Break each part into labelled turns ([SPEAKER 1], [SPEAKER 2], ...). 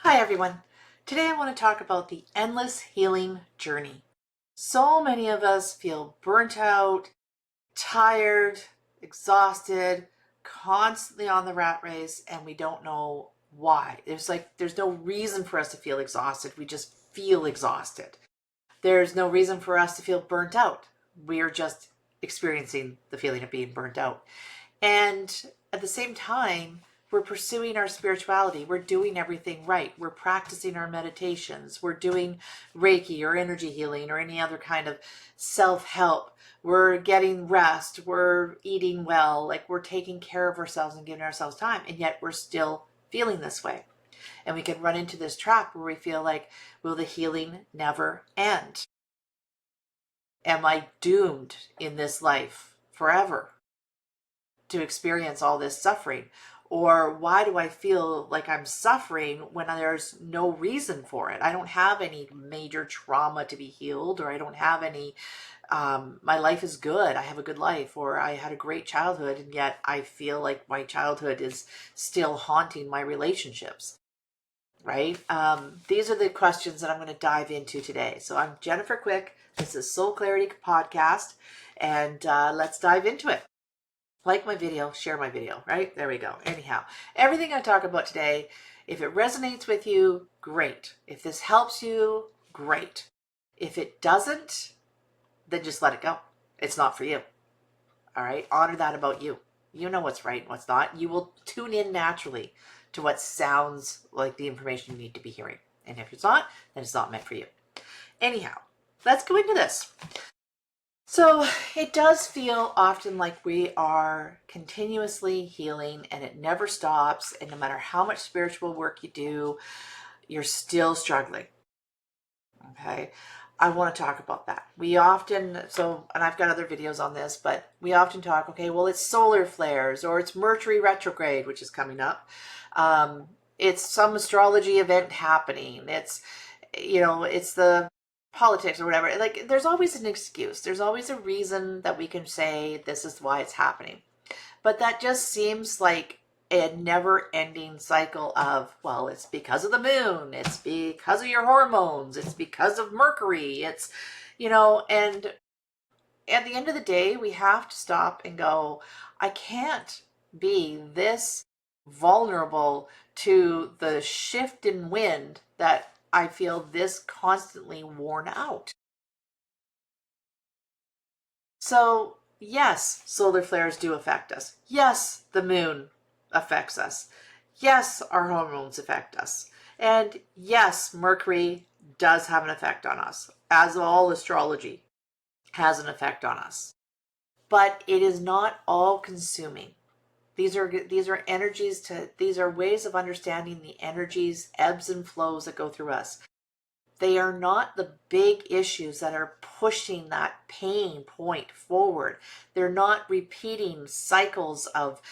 [SPEAKER 1] Hi everyone. Today I want to talk about the endless healing journey. So many of us feel burnt out, tired, exhausted, constantly on the rat race, and we don't know why. There's no reason for us to feel exhausted. We just feel exhausted. There's no reason for us to feel burnt out. We're just experiencing the feeling of being burnt out. And at the same time, we're pursuing our spirituality. We're doing everything right. We're practicing our meditations. We're doing reiki or energy healing or any other kind of self-help. We're getting rest. We're eating well. Like, we're taking care of ourselves and giving ourselves time. And yet we're still feeling this way. And we can run into this trap where we feel like, will the healing never end? Am I doomed in this life forever to experience all this suffering? Or why do I feel like I'm suffering when there's no reason for it? I don't have any major trauma to be healed, or I don't have any, my life is good. I have a good life, or I had a great childhood, and yet I feel like my childhood is still haunting my relationships, right? These are the questions that I'm going to dive into today. So I'm Jennifer Quick. This is Soul Clarity Podcast, and let's dive into it. Like my video, share my video, right? There we go. Anyhow, everything I talk about today, if it resonates with you, great. If this helps you, great. If it doesn't, then just let it go. It's not for you. All right? Honor that about you. You know what's right and what's not. You will tune in naturally to what sounds like the information you need to be hearing. And if it's not, then it's not meant for you. Anyhow, let's go into this. So it does feel often like we are continuously healing and it never stops. And no matter how much spiritual work you do, you're still struggling. Okay. I want to talk about that. We often, and I've got other videos on this, but we often talk, okay, well, it's solar flares or it's Mercury retrograde, which is coming up. It's some astrology event happening. It's the politics or whatever. Like, there's always an excuse. There's always a reason that we can say this is why it's happening. But that just seems like a never-ending cycle of, well, it's because of the moon, it's because of your hormones, it's because of Mercury, it's, and at the end of the day, we have to stop and go, I can't be this vulnerable to the shift in wind that I feel this constantly worn out. So yes, solar flares do affect us. Yes, the moon affects us. Yes, our hormones affect us. And yes, Mercury does have an effect on us, as all astrology has an effect on us. But it is not all consuming. These are energies these are ways of understanding the energies, ebbs and flows that go through us. They are not the big issues that are pushing that pain point forward. They're not repeating cycles of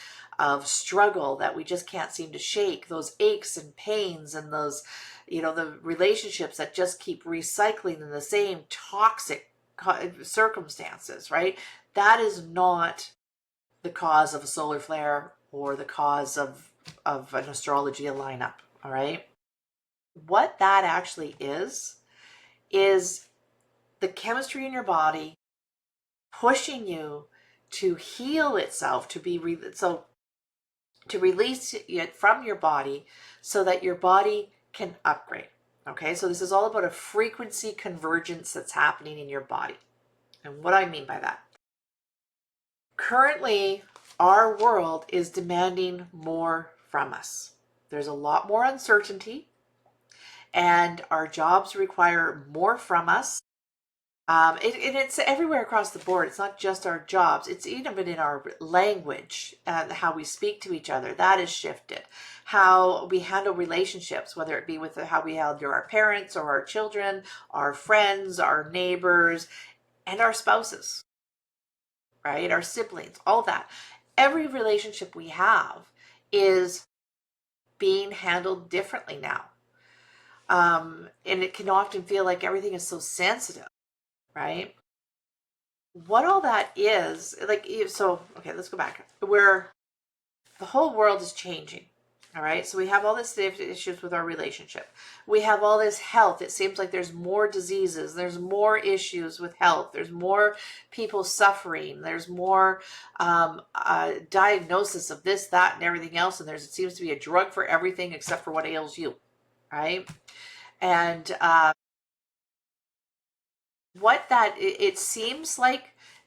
[SPEAKER 1] struggle that we just can't seem to shake. Those aches and pains and those, the relationships that just keep recycling in the same toxic circumstances, right? That is not the cause of a solar flare or the cause of an astrology lineup, all right? What that actually is the chemistry in your body pushing you to heal itself, to release it from your body so that your body can upgrade. Okay, so this is all about a frequency convergence that's happening in your body. And what I mean by that, currently our world is demanding more from us. There's a lot more uncertainty, and our jobs require more from us. It's everywhere across the board. It's not just our jobs. It's even in our language and how we speak to each other. That has shifted. How we handle relationships, whether it be with how we handle our parents or our children, our friends, our neighbors, and our spouses, right? Our siblings, all that. Every relationship we have is being handled differently now. And it can often feel like everything is so sensitive, right? What all that is, like, so, okay, let's go back. Where the whole world is changing, All right, so we have all this issues with our relationship. We have all this health. It seems like there's more diseases. There's more issues with health. There's more people suffering. There's more diagnosis of this, that, and everything else. And it seems to be a drug for everything except for what ails you, right? And it seems like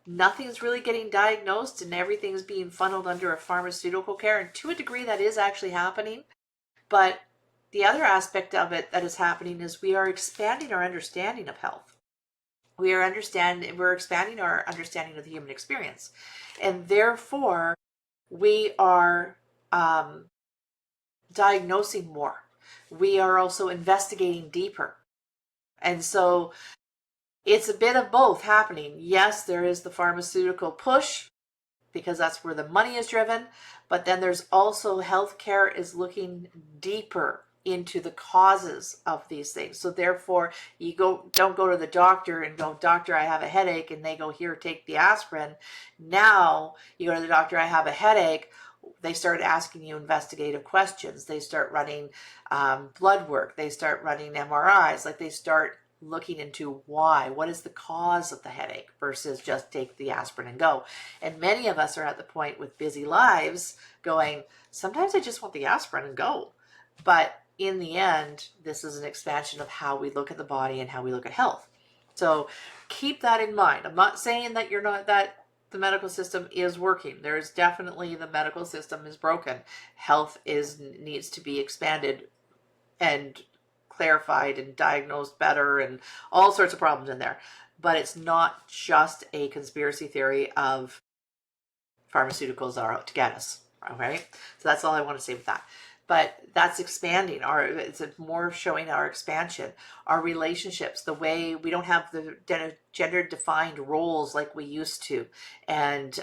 [SPEAKER 1] nothing's really getting diagnosed and everything's being funneled under a pharmaceutical care. And to a degree, that is actually happening. But the other aspect of it that is happening is we are expanding our understanding of health. We're expanding our understanding of the human experience. And therefore, we are diagnosing more. We are also investigating deeper. And so it's a bit of both happening. Yes, there is the pharmaceutical push because that's where the money is driven. But then there's also healthcare is looking deeper into the causes of these things. So therefore, don't go to the doctor and go, doctor, I have a headache, and they go, here, take the aspirin. Now you go to the doctor, I have a headache. They start asking you investigative questions. They start running blood work. They start running MRIs. Like they start looking into what is the cause of the headache versus just take the aspirin and go. And many of us are at the point with busy lives going, sometimes I just want the aspirin and go. But in the end, this is an expansion of how we look at the body and how we look at health. So keep that in mind. I'm not saying that that the medical system is working. There's definitely the medical system is broken. Health needs to be expanded and clarified and diagnosed better and all sorts of problems in there. But it's not just a conspiracy theory of pharmaceuticals are out to get us. Okay, so that's all I want to say with that. But that's expanding it's more showing our expansion, our relationships, the way we don't have the gender defined roles like we used to. And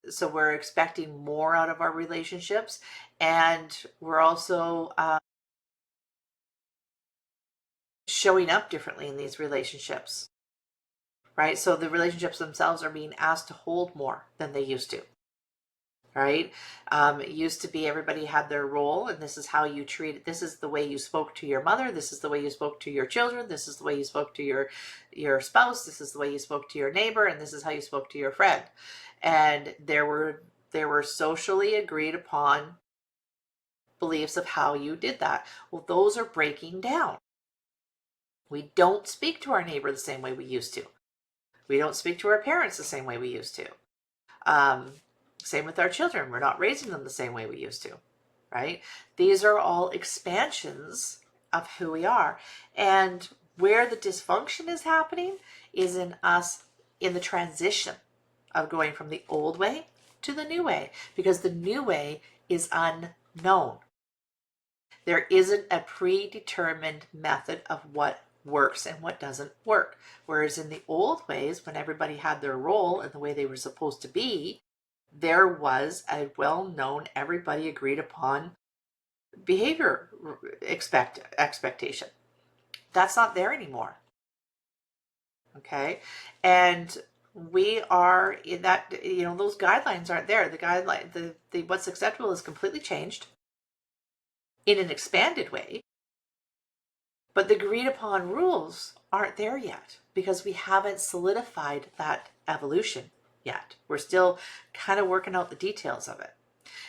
[SPEAKER 1] so we're expecting more out of our relationships. And we're also showing up differently in these relationships, right? So the relationships themselves are being asked to hold more than they used to. Right? It used to be everybody had their role, and this is how you treat. This is the way you spoke to your mother. This is the way you spoke to your children. This is the way you spoke to your spouse. This is the way you spoke to your neighbor, and this is how you spoke to your friend. And there were socially agreed upon beliefs of how you did that. Well, those are breaking down. We don't speak to our neighbor the same way we used to. We don't speak to our parents the same way we used to. Same with our children. We're not raising them the same way we used to, right? These are all expansions of who we are. And where the dysfunction is happening is in us in the transition of going from the old way to the new way, because the new way is unknown. There isn't a predetermined method of what works and what doesn't work. Whereas in the old ways, when everybody had their role and the way they were supposed to be, there was a well-known, everybody agreed upon behavior expectation. That's not there anymore. Okay. And we are in that, those guidelines aren't there. The guideline, the what's acceptable is completely changed in an expanded way. But the agreed upon rules aren't there yet because we haven't solidified that evolution yet. We're still kind of working out the details of it.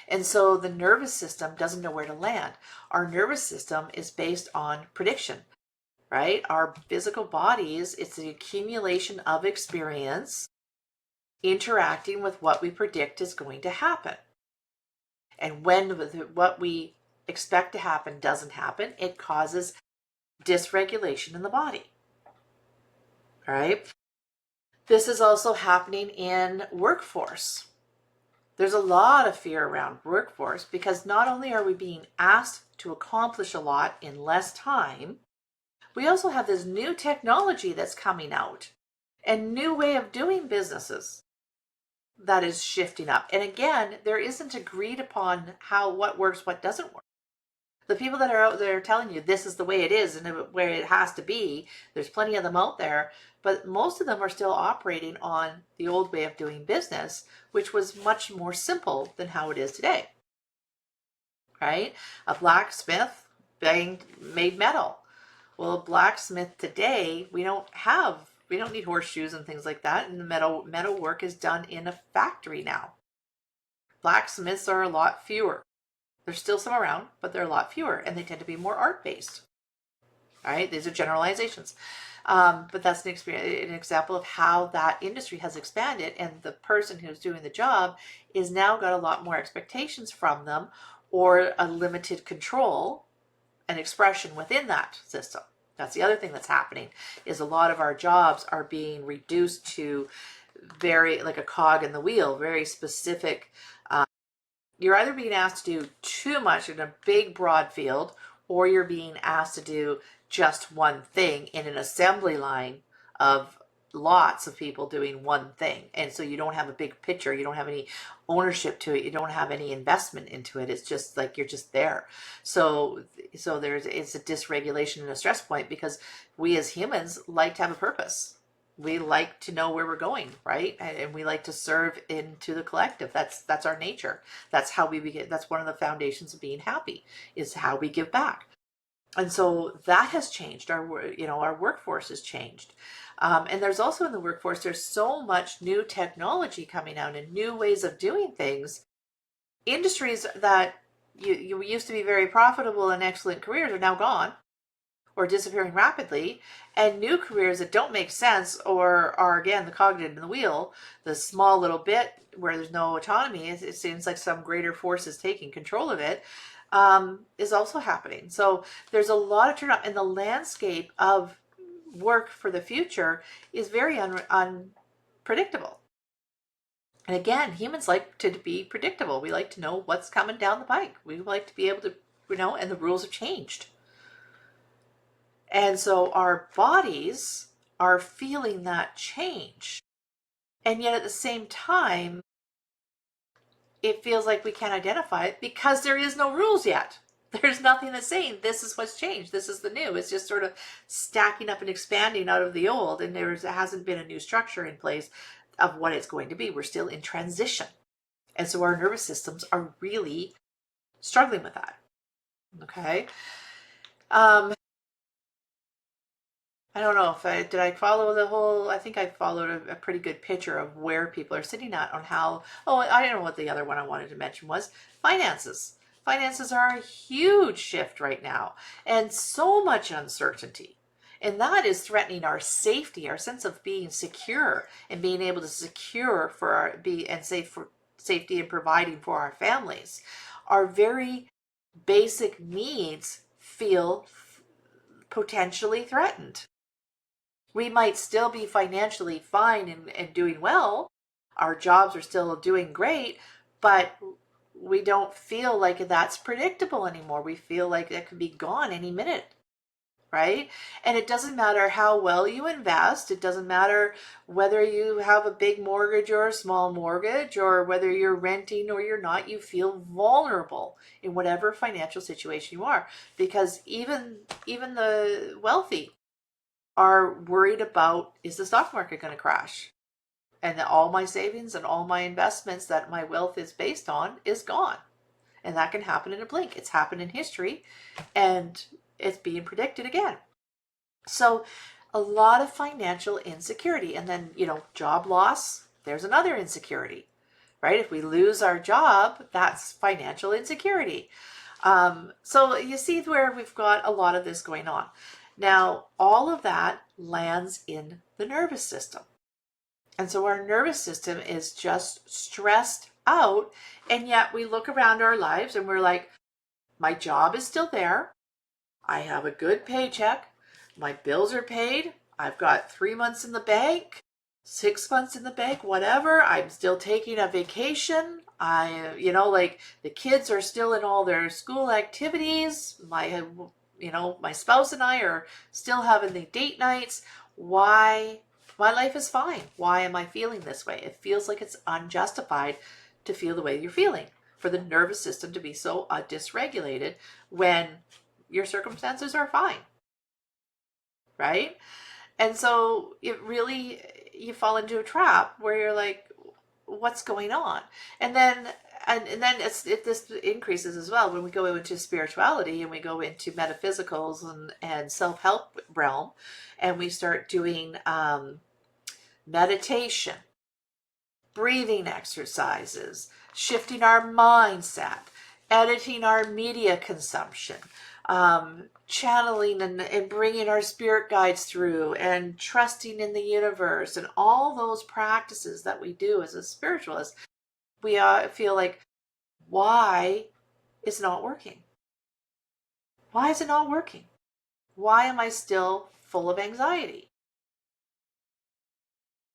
[SPEAKER 1] And so the nervous system doesn't know where to land. Our nervous system is based on prediction, right? Our physical bodies, it's the accumulation of experience interacting with what we predict is going to happen. And when what we expect to happen doesn't happen, it causes dysregulation in the body. All right? This is also happening in workforce. There's a lot of fear around workforce because not only are we being asked to accomplish a lot in less time, we also have this new technology that's coming out and new way of doing businesses that is shifting up. And again, there isn't agreed upon what works, what doesn't work. The people that are out there telling you this is the way it is and where it has to be, there's plenty of them out there, but most of them are still operating on the old way of doing business, which was much more simple than how it is today. right? A blacksmith made metal. Well, a blacksmith today, we don't need horseshoes and things like that. And the metal work is done in a factory now. Blacksmiths are a lot fewer. There's still some around, but they're a lot fewer, and they tend to be more art-based. All right, these are generalizations. But that's an example of how that industry has expanded, and the person who's doing the job is now got a lot more expectations from them, or a limited control and expression within that system. That's the other thing that's happening, is a lot of our jobs are being reduced to very, like a cog in the wheel, very specific. You're either being asked to do too much in a big broad field, or you're being asked to do just one thing in an assembly line of lots of people doing one thing. And so you don't have a big picture, you don't have any ownership to it, you don't have any investment into it. It's just like you're just there. So it's a dysregulation and a stress point, because we as humans like to have a purpose. We like to know where we're going, right? And we like to serve into the collective. That's our nature. That's how we begin. That's one of the foundations of being happy, is how we give back. And so that has changed. Our workforce has changed. And there's also in the workforce, there's so much new technology coming out and new ways of doing things. Industries that you used to be very profitable and excellent careers are now gone, or disappearing rapidly, and new careers that don't make sense, or are again the cog in the wheel, the small little bit where there's no autonomy. It seems like some greater force is taking control of it, is also happening. So there's a lot of turn up, and the landscape of work for the future is very unpredictable. And again, humans like to be predictable. We like to know what's coming down the pike. We like to be able to, and the rules have changed. And so our bodies are feeling that change. And yet at the same time, it feels like we can't identify it, because there is no rules yet. There's nothing that's saying this is what's changed, this is the new. It's just sort of stacking up and expanding out of the old, and there hasn't been a new structure in place of what it's going to be. We're still in transition. And so our nervous systems are really struggling with that. Okay. I don't know if did I follow the whole, I think I followed a pretty good picture of where people are sitting at on how, I don't know what the other one I wanted to mention was finances. Finances are a huge shift right now, and so much uncertainty. And that is threatening our safety, our sense of being secure, and being able to secure for safety and providing for our families. Our very basic needs feel potentially threatened. We might still be financially fine and doing well. Our jobs are still doing great, but we don't feel like that's predictable anymore. We feel like that could be gone any minute, right? And it doesn't matter how well you invest. It doesn't matter whether you have a big mortgage or a small mortgage, or whether you're renting or you're not. You feel vulnerable in whatever financial situation you are, because even the wealthy are worried about, is the stock market going to crash? And all my savings and all my investments that my wealth is based on is gone. And that can happen in a blink. It's happened in history, and it's being predicted again. So a lot of financial insecurity. And then, job loss, there's another insecurity, right? If we lose our job, that's financial insecurity. So you see where we've got a lot of this going on. Now, all of that lands in the nervous system. And so our nervous system is just stressed out. And yet we look around our lives and we're like, my job is still there. I have a good paycheck. My bills are paid. I've got 3 months in the bank, 6 months in the bank, whatever. I'm still taking a vacation. The kids are still in all their school activities. My spouse and I are still having the date nights. Why? My life is fine. Why am I feeling this way? It feels like it's unjustified to feel the way you're feeling, for the nervous system to be so dysregulated when your circumstances are fine, right? And so you fall into a trap where you're like, what's going on? And then and then this increases as well when we go into spirituality and we go into metaphysicals and self-help realm, and we start doing meditation, breathing exercises, shifting our mindset, editing our media consumption, channeling and bringing our spirit guides through, and trusting in the universe, and all those practices that we do as a spiritualist. We feel like, why is it not working? Why is it not working? Why am I still full of anxiety?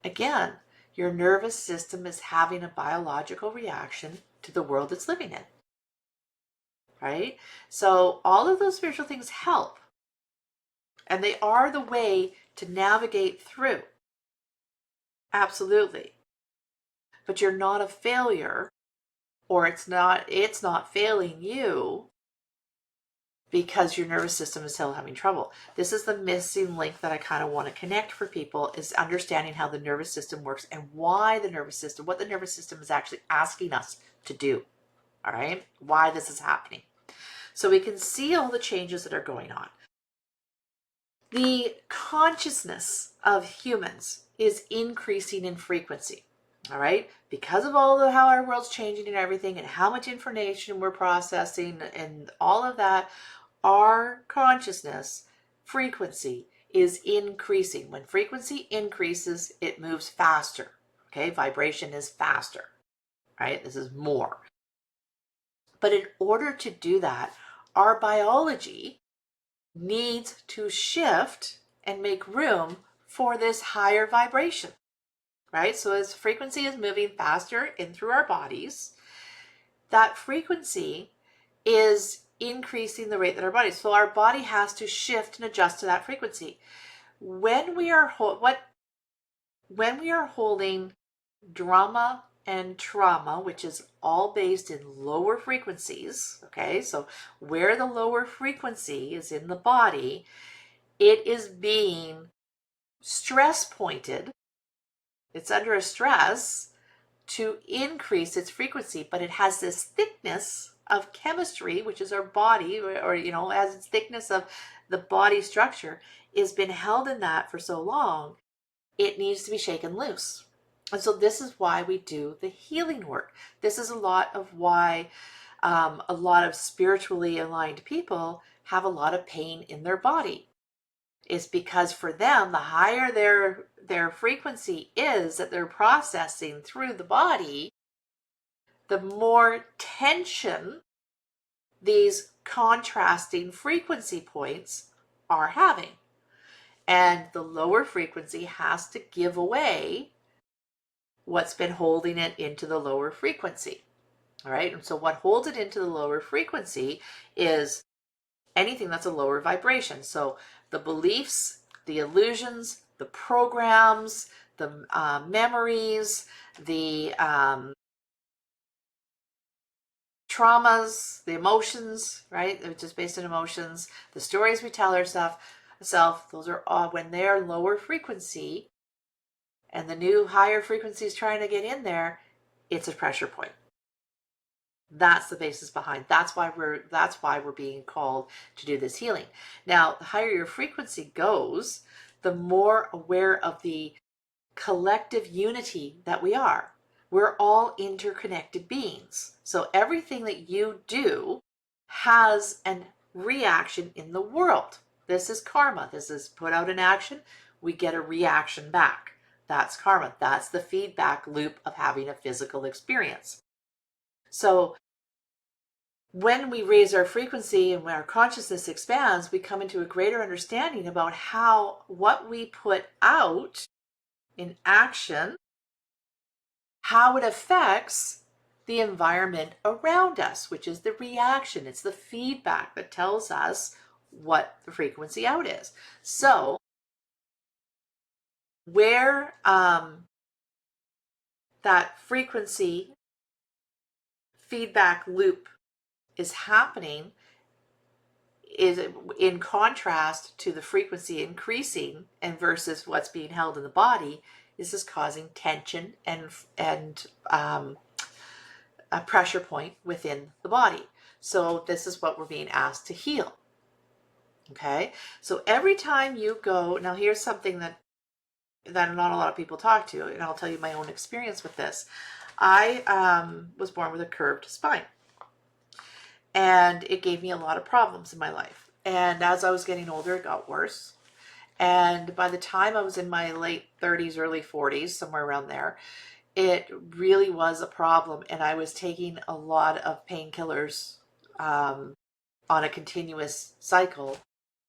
[SPEAKER 1] Again, your nervous system is having a biological reaction to the world it's living in, right? So all of those spiritual things help, and they are the way to navigate through. Absolutely. But you're not a failure, or it's not failing you because your nervous system is still having trouble. This is the missing link that I kind of want to connect for people, is understanding how the nervous system works and why the nervous system, what the nervous system is actually asking us to do. All right? Why this is happening. So we can see all the changes that are going on. The consciousness of humans is increasing in frequency. All right, because of how our world's changing and everything, and how much information we're processing and all of that, our consciousness frequency is increasing. When frequency increases, it moves faster. Okay, vibration is faster, right? This is more. But in order to do that, our biology needs to shift and make room for this higher vibration, right? So as frequency is moving faster in through our bodies, that frequency is increasing the rate that our body. So our body has to shift and adjust to that frequency. When we are holding drama and trauma, which is all based in lower frequencies, okay? So where the lower frequency is in the body, it is being stress pointed. It's under a stress to increase its frequency, but it has this thickness of chemistry, which is our body, or as its thickness of the body structure has been held in that for so long, it needs to be shaken loose. And so this is why we do the healing work. This is a lot of why a lot of spiritually aligned people have a lot of pain in their body. Is because for them, the higher their frequency is that they're processing through the body, the more tension these contrasting frequency points are having. And the lower frequency has to give away what's been holding it into the lower frequency. All right. And so what holds it into the lower frequency is anything that's a lower vibration. So the beliefs, the illusions, the programs, the memories, the traumas, the emotions, right? They're just based on emotions. The stories we tell ourselves, those are all, when they're lower frequency and the new higher frequency is trying to get in there, it's a pressure point. That's the basis behind. That's why we're being called to do this healing. Now, the higher your frequency goes, the more aware of the collective unity that we are. We're all interconnected beings. So everything that you do has a reaction in the world. This is karma. This is put out an action, we get a reaction back. That's karma. That's the feedback loop of having a physical experience. So when we raise our frequency and when our consciousness expands, we come into a greater understanding about how what we put out in action, how it affects the environment around us, which is the reaction. It's the feedback that tells us what the frequency out is. So where that frequency feedback loop is happening is in contrast to the frequency increasing and versus what's being held in the body. This is causing tension and a pressure point within the body. So this is what we're being asked to heal. Okay, so every time you go, now here's something that not a lot of people talk to, and I'll tell you my own experience with this. I was born with a curved spine, and it gave me a lot of problems in my life. And as I was getting older, it got worse. And by the time I was in my late 30s, early 40s, somewhere around there, it really was a problem. And I was taking a lot of painkillers on a continuous cycle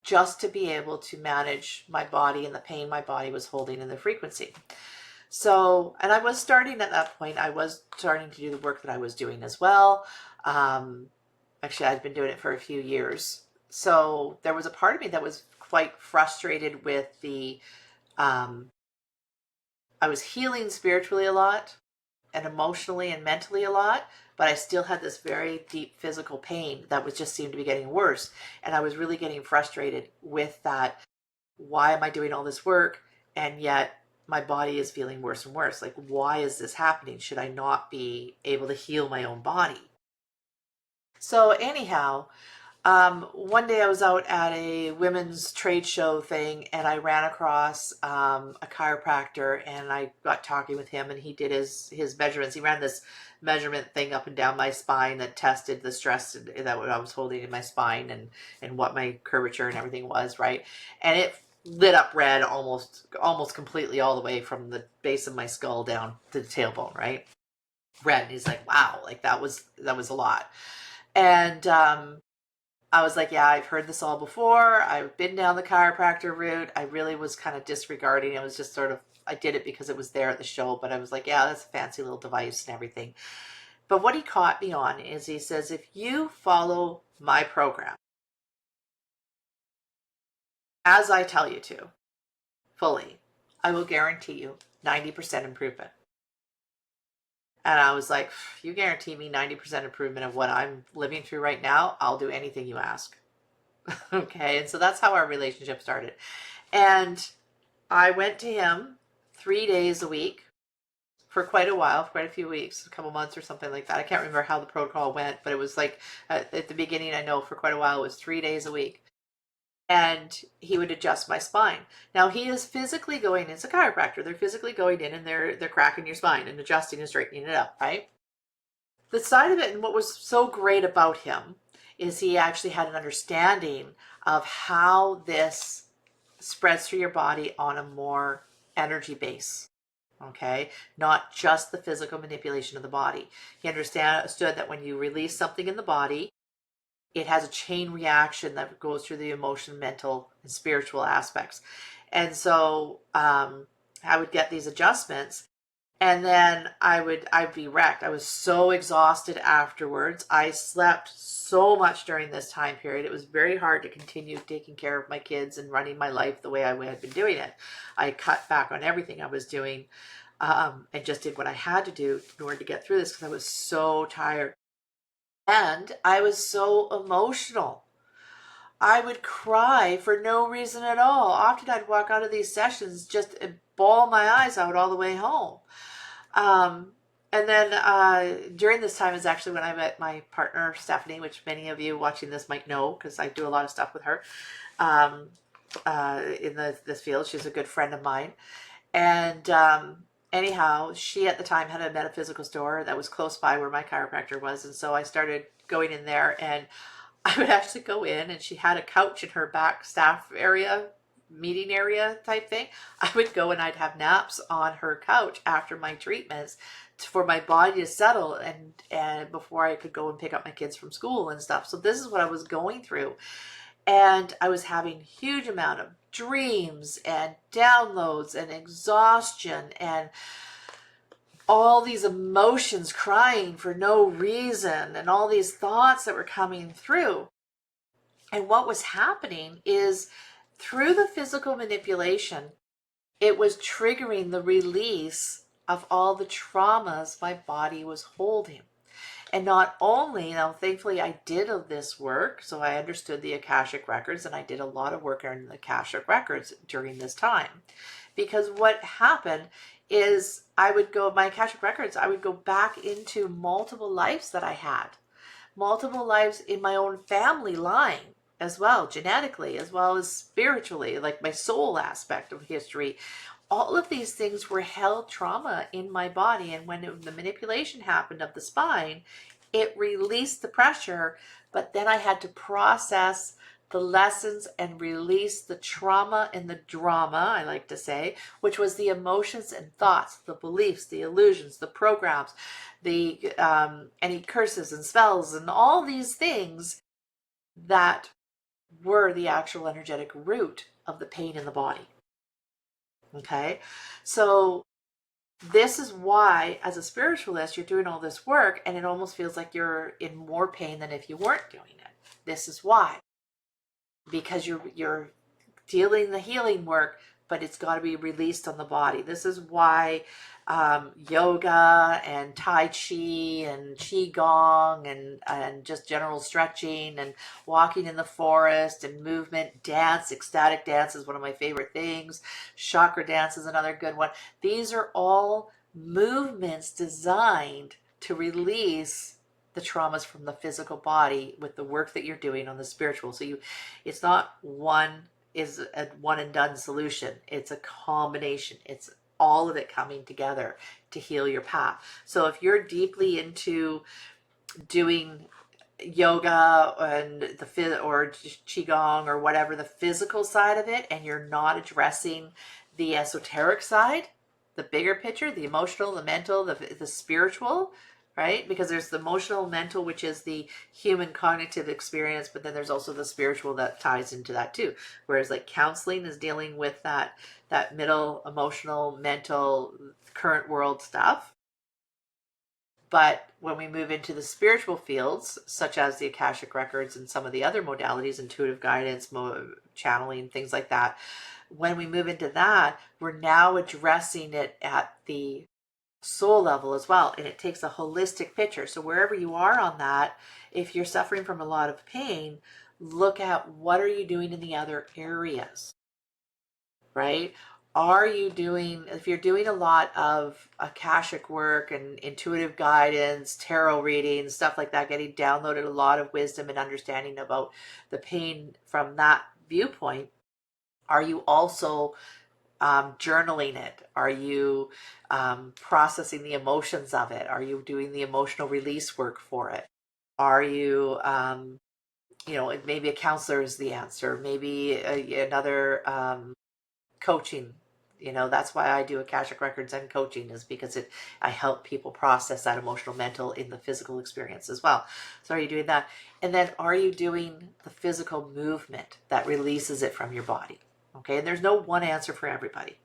[SPEAKER 1] just to be able to manage my body and the pain my body was holding and the frequency. So, and I was starting at that point, I was starting to do the work that I was doing as well. Actually, I'd been doing it for a few years. So there was a part of me that was quite frustrated with I was healing spiritually a lot and emotionally and mentally a lot, but I still had this very deep physical pain that was just seemed to be getting worse. And I was really getting frustrated with that. Why am I doing all this work? And yet my body is feeling worse and worse. Like, why is this happening? Should I not be able to heal my own body? So anyhow, one day I was out at a women's trade show thing, and I ran across a chiropractor, and I got talking with him, and he did his measurements. He ran this measurement thing up and down my spine that tested the stress that I was holding in my spine and what my curvature and everything was, right? And it lit up red almost completely all the way from the base of my skull down to the tailbone, right? Red. And he's like, wow, like that was a lot. And I was like, yeah, I've heard this all before. I've been down the chiropractor route. I really was kind of disregarding. It was just sort of, I did it because it was there at the show, but I was like, yeah, that's a fancy little device and everything. But what he caught me on is he says, if you follow my program, as I tell you to, fully, I will guarantee you 90% improvement. And I was like, you guarantee me 90% improvement of what I'm living through right now, I'll do anything you ask. Okay, and so that's how our relationship started. And I went to him 3 days a week for quite a while, for quite a few weeks, a couple months or something like that. I can't remember how the protocol went, but it was like at the beginning, I know for quite a while, it was 3 days a week. And he would adjust my spine. Now he is physically going, it's a chiropractor, they're physically going in and they're cracking your spine and adjusting and straightening it up, right? The side of it, and what was so great about him, is he actually had an understanding of how this spreads through your body on a more energy base. Okay, not just the physical manipulation of the body. He understood that when you release something in the body, it has a chain reaction that goes through the emotion, mental, and spiritual aspects. And so I would get these adjustments, and then I'd be wrecked. I was so exhausted afterwards. I slept so much during this time period. It was very hard to continue taking care of my kids and running my life the way I had been doing it. I cut back on everything I was doing and just did what I had to do in order to get through this because I was so tired. And I was so emotional. I would cry for no reason at all. Often I'd walk out of these sessions just and bawl my eyes out all the way home. And then during this time is actually when I met my partner, Stephanie, which many of you watching this might know because I do a lot of stuff with her in this field. She's a good friend of mine. And anyhow, she at the time had a metaphysical store that was close by where my chiropractor was. And so I started going in there, and I would actually go in, and she had a couch in her back staff area, meeting area type thing. I would go and I'd have naps on her couch after my treatments for my body to settle and before I could go and pick up my kids from school and stuff. So this is what I was going through. And I was having huge amount of dreams and downloads and exhaustion and all these emotions, crying for no reason, and all these thoughts that were coming through. And what was happening is through the physical manipulation, it was triggering the release of all the traumas my body was holding. And not only, now thankfully I did this work, so I understood the Akashic records, and I did a lot of work on the Akashic records during this time. Because what happened is my Akashic records, I would go back into multiple lives that I had, multiple lives in my own family line as well, genetically, as well as spiritually, like my soul aspect of history. All of these things were held trauma in my body. And when the manipulation happened of the spine, it released the pressure, but then I had to process the lessons and release the trauma and the drama, I like to say, which was the emotions and thoughts, the beliefs, the illusions, the programs, the any curses and spells and all these things that were the actual energetic root of the pain in the body. Okay, so this is why, as a spiritualist, you're doing all this work and it almost feels like you're in more pain than if you weren't doing it. This is why, because you're dealing the healing work, but it's got to be released on the body. This is why yoga and Tai Chi and Qigong and just general stretching and walking in the forest and movement, dance, ecstatic dance is one of my favorite things. Chakra dance is another good one. These are all movements designed to release the traumas from the physical body with the work that you're doing on the spiritual. So it's not one is a one and done solution. It's a combination. It's all of it coming together to heal your path. So if you're deeply into doing yoga and or qigong or whatever, the physical side of it, and you're not addressing the esoteric side, the bigger picture, the emotional, the mental, the spiritual, right? Because there's the emotional, mental, which is the human cognitive experience, but then there's also the spiritual that ties into that too. Whereas like counseling is dealing with that middle, emotional, mental, current world stuff. But when we move into the spiritual fields, such as the Akashic records and some of the other modalities, intuitive guidance, channeling, things like that, when we move into that, we're now addressing it at the soul level as well, and it takes a holistic picture. So wherever you are on that, if you're suffering from a lot of pain, look at what are you doing in the other areas, right? Are you doing, if you're doing a lot of Akashic work and intuitive guidance, tarot reading, stuff like that, getting downloaded a lot of wisdom and understanding about the pain from that viewpoint, are you also journaling it? Are you processing the emotions of it? Are you doing the emotional release work for it? Are you, maybe a counselor is the answer, maybe another coaching. That's why I do Akashic Records and coaching, is because I help people process that emotional, mental in the physical experience as well. So are you doing that? And then are you doing the physical movement that releases it from your body? Okay, and there's no one answer for everybody,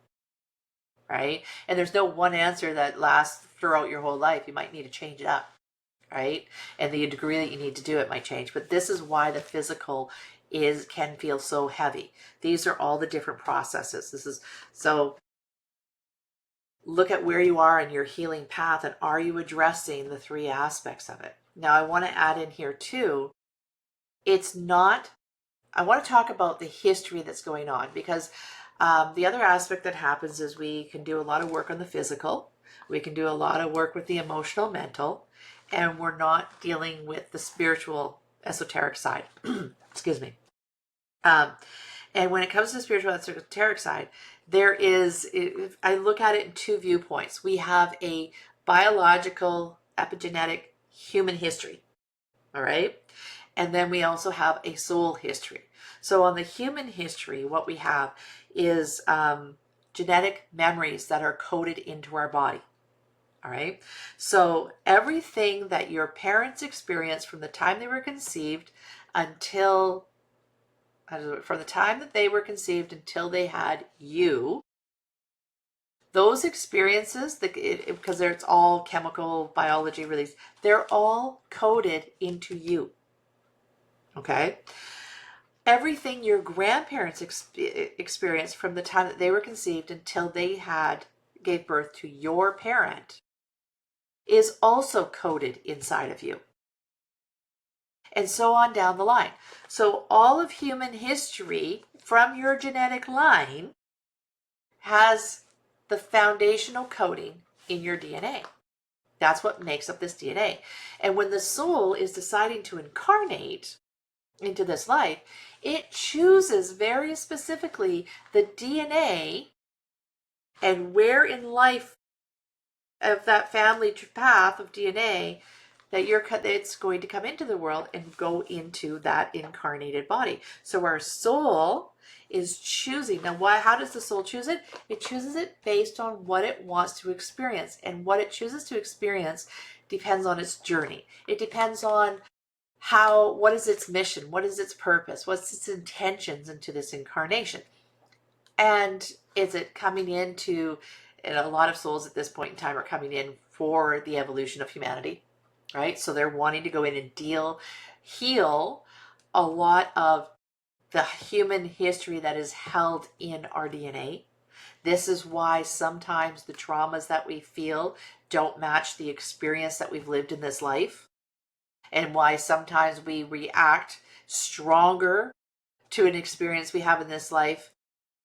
[SPEAKER 1] right? And there's no one answer that lasts throughout your whole life. You might need to change it up, right? And the degree that you need to do it might change. But this is why the physical can feel so heavy. These are all the different processes. So look at where you are in your healing path, and are you addressing the three aspects of it? Now I want to add in here too, I want to talk about the history that's going on, because the other aspect that happens is we can do a lot of work on the physical, we can do a lot of work with the emotional, mental, and we're not dealing with the spiritual, esoteric side. Excuse me. And when it comes to the spiritual, esoteric side, I look at it in two viewpoints. We have a biological, epigenetic human history, all right? And then we also have a soul history. So on the human history, what we have is genetic memories that are coded into our body. All right. So everything that your parents experienced from the time they were conceived until, from the time that they were conceived until they had you, those experiences, because it's all chemical biology release, they're all coded into you. Okay. Everything your grandparents experienced from the time that they were conceived until they gave birth to your parent, is also coded inside of you. And so on down the line. So all of human history from your genetic line has the foundational coding in your DNA. That's what makes up this DNA. And when the soul is deciding to incarnate into this life, it chooses very specifically the DNA and where in life of that family path of DNA that it's going to come into the world and go into that incarnated body. So our soul is choosing. Now, how does the soul choose it? It chooses it based on what it wants to experience. And what it chooses to experience depends on its journey. It depends on what is its mission? What is its purpose? What's its intentions into this incarnation? And is it coming into, and a lot of souls at this point in time are coming in for the evolution of humanity, right? So they're wanting to go in and heal a lot of the human history that is held in our DNA. This is why sometimes the traumas that we feel don't match the experience that we've lived in this life, and why sometimes we react stronger to an experience we have in this life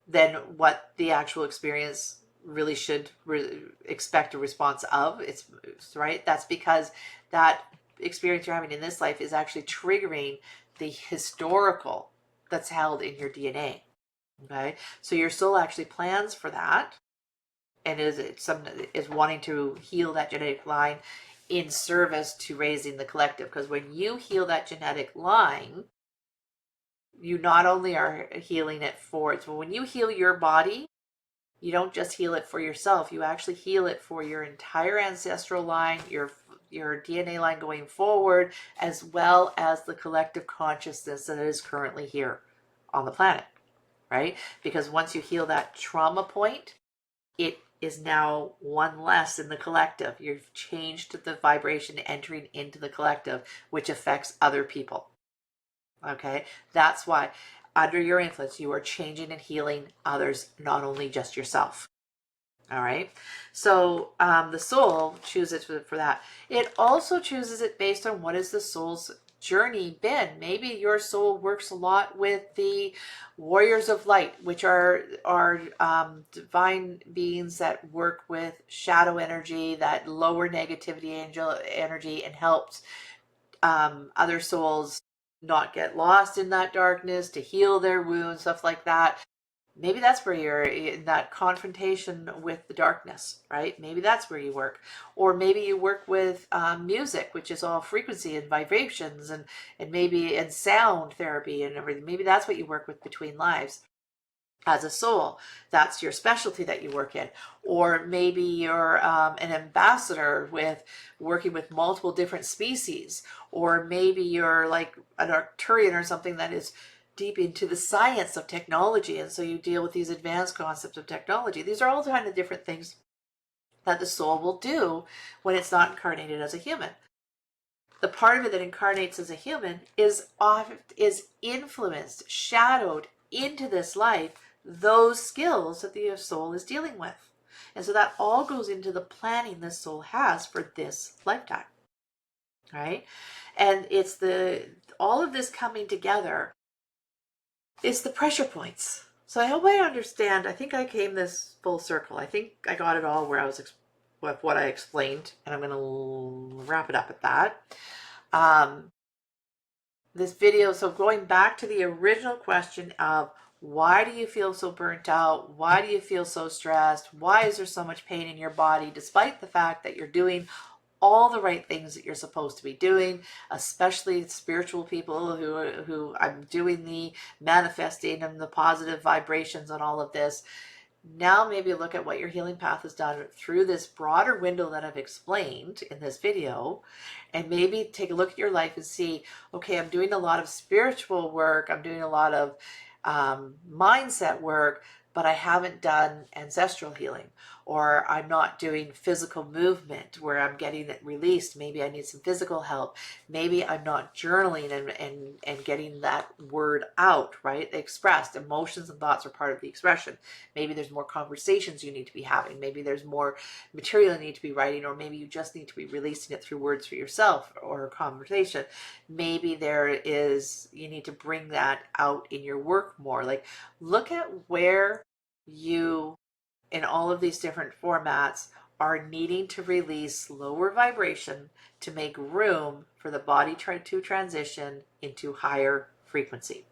[SPEAKER 1] than what the actual experience really should expect a response of. It's right. That's because that experience you're having in this life is actually triggering the historical that's held in your DNA. Okay, so your soul actually plans for that, and is wanting to heal that genetic line in service to raising the collective. Because when you heal that genetic line, you not only are healing it for it. So when you heal your body, you don't just heal it for yourself. You actually heal it for your entire ancestral line, your DNA line going forward, as well as the collective consciousness that is currently here on the planet, right? Because once you heal that trauma point, it is now one less in the collective. You've changed the vibration entering into the collective, which affects other people. Okay, that's why under your influence, you are changing and healing others, not only just yourself. All right, so the soul chooses for that. It also chooses it based on what is the soul's journey been. Maybe your soul works a lot with the warriors of light, which are divine beings that work with shadow energy, that lower negativity angel energy, and helps other souls not get lost in that darkness, to heal their wounds, stuff like that. Maybe that's where you're in that confrontation with the darkness, right? Maybe that's where you work. Or maybe you work with music, which is all frequency and vibrations, and maybe and sound therapy and everything. Maybe that's what you work with between lives. As a soul, that's your specialty that you work in. Or maybe you're an ambassador with working with multiple different species. Or maybe you're like an Arcturian or something that is deep into the science of technology, and so you deal with these advanced concepts of technology. These are all kind of different things that the soul will do when it's not incarnated as a human. The part of it that incarnates as a human is influenced, shadowed into this life, those skills that the soul is dealing with. And so that all goes into the planning the soul has for this lifetime. Right? And it's all of this coming together. It's the pressure points. So I hope I understand. I think I came this full circle. I think I got it all where I was with what I explained, and I'm going to wrap it up at that. This video, so going back to the original question of why do you feel so burnt out? Why do you feel so stressed? Why is there so much pain in your body, despite the fact that you're doing all the right things that you're supposed to be doing, especially spiritual people who I'm doing the manifesting and the positive vibrations on all of this. Now maybe look at what your healing path has done through this broader window that I've explained in this video, and maybe take a look at your life and see, okay, I'm doing a lot of spiritual work, I'm doing a lot of mindset work, but I haven't done ancestral healing. or I'm not doing physical movement where I'm getting it released. Maybe I need some physical help. Maybe I'm not journaling and getting that word out, right? Expressed. Emotions and thoughts are part of the expression. Maybe there's more conversations you need to be having. Maybe there's more material you need to be writing, or maybe you just need to be releasing it through words for yourself or a conversation. Maybe you need to bring that out in your work more. Like, look at where you, in all of these different formats, are needing to release lower vibration to make room for the body to transition into higher frequency.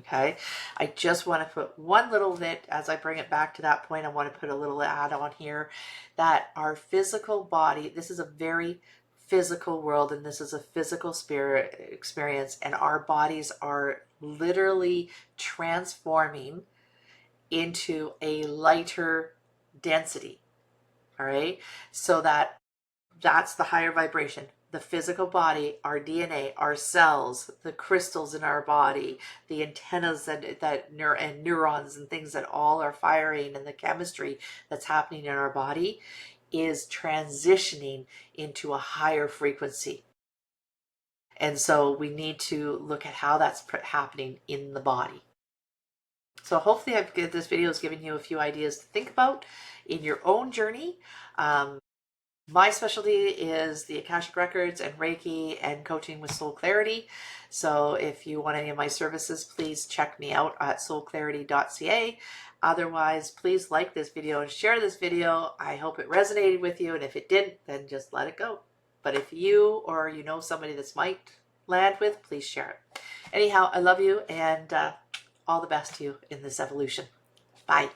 [SPEAKER 1] Okay, I just want to put one little bit, as I bring it back to that point, I want to put a little add on here that our physical body, this is a very physical world, and this is a physical spirit experience, and our bodies are literally transforming into a lighter density. All right, so that's the higher vibration. The physical body, our DNA, our cells, the crystals in our body, the antennas and neurons and things that all are firing, and the chemistry that's happening in our body is transitioning into a higher frequency. And so we need to look at how that's happening in the body. So hopefully this video has given you a few ideas to think about in your own journey. My specialty is the Akashic Records and Reiki and coaching with Soul Clarity. So if you want any of my services, please check me out at soulclarity.ca. Otherwise, please like this video and share this video. I hope it resonated with you. And if it didn't, then just let it go. But if you or you know somebody this might land with, please share it. Anyhow, I love you, and all the best to you in this evolution. Bye.